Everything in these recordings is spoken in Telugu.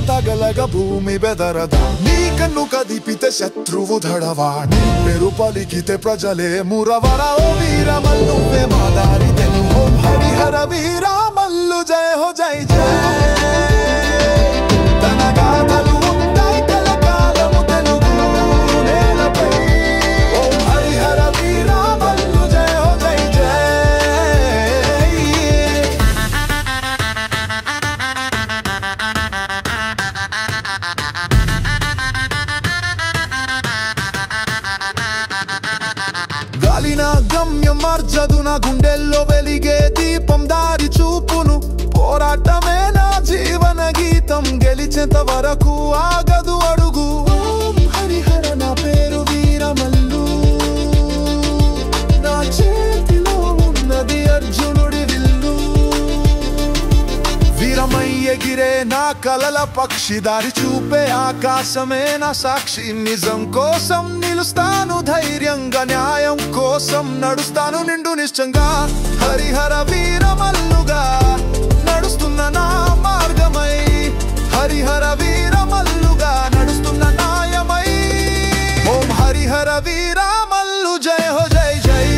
తగలగ భూమి బెదరదా నీ కన్ను కదిపితే శత్రువు ధడవా నీ పేరు పలికితే ప్రజలే మురవరా ఓ వీరమల్లు మా దారి తెను హరిహర వీరమల్లు జయ హో జై జయ తన గాథలు ఉంటాయి కలకాలము తెలుగు నేలపై ఓ హరిహర వీరమల్లు జయ హో జై జయ గాలిన గమ్యం మార్చదు నా గుండెల్లో వెలిగే దీపం దారి చూపును పోరాటమే నా జీవన గీతం గెలిచేంత వరకు ఆగదు అడుగు హరిహర నా పేరు వీరమల్లు నా చేతిలో ఉన్నది అర్జునుడి విల్లు వీరమై ఎగిరే నా కలల పక్షి దారి చూపే ఆకాశమే నా సాక్షి నిజం కోసం నిలుస్తాను ధైర్యంగా న్యాయం కోసం నడుస్తాను నిండు నిశ్చంగా హరిహర వీరమల్లుగా నడుస్తున్న నా మార్గమై హరిహర వీరమల్లుగా నడుస్తున్న న్యాయమై ఓం హరిహర వీరమల్లు జయ హో జై జై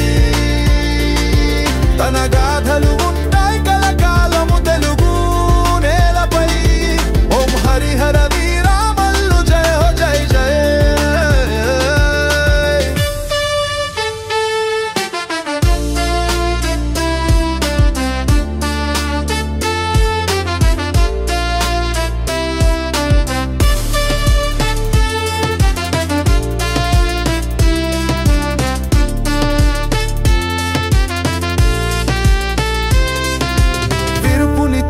తన గాథలు ఉంటాయి కలకాలము తెలుగు నేలపై ఓం హరిహర వీరమల్లు జయ హో జై జై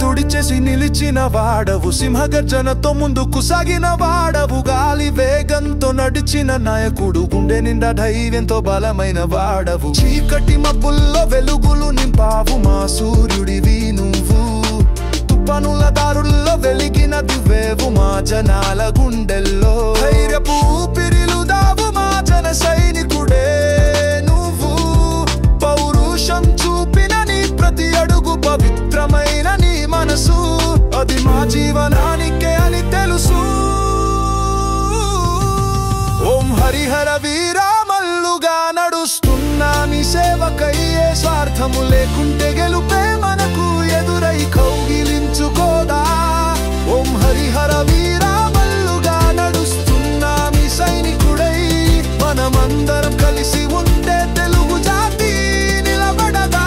తుడిచేసి నిలిచిన వాడవు సింహగర్జనతో ముందుకు సాగిన వాడవు గాలి వేగంతో నడిచిన నాయకుడు గుండె నిండా ధైర్యంతో బలమైన వాడవు చీకటి మబ్బుల్లో వెలుగులు నింపావు మా సూర్యుడివి నువ్వు తుఫానుల దారుల్లో వెలిగిన దివ్వేవు మా జనాల గుండెల్లో ధైర్యపు ఊపిరిలు దావు మా జన సైనికుడే నువ్వు పౌరుషం చూపిన నీ ప్రతి అడుగు పవిత్రమైన నీ మనసు అది మా జీవనానికే అని తెలుసు ఓం హరిహర వీరమల్లుగా నడుస్తున్నా నీ సేవకయ్యే స్వార్థము లేకుంటే గెలుపే మనకు ఎదురై కౌగిలించుకోదా ఓం హరిహర వీరమల్లుగా నడుస్తున్నా నీ సైనికుడై మనమందరం కలిసి ఉంటే తెలుగు జాతి నిలబడదా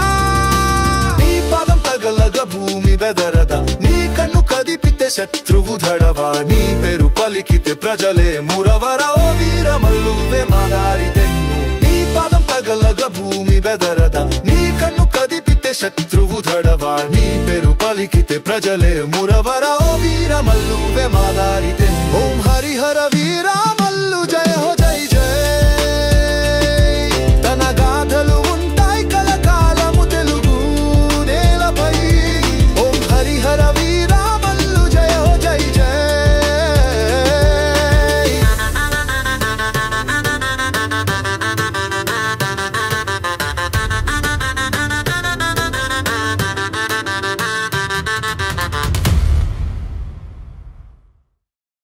నీ పదం తగలగ భూమి బెదరదా నీ కన్ను కదిపితే శత్రువు ధడవా నీ పేరు పలికితే ప్రజలే మురవరా ఓ వీరమల్లువే మా దారి తెన్ను నీ పదం తగలగ భూమి బెదరదా నీ కన్ను కదిపితే శత్రువు ధడవా నీ పేరు పలికితే ప్రజలే మురవరా ఓ వీరమల్లువే మా దారి తెన్ను ఓం హరిహర వీరమ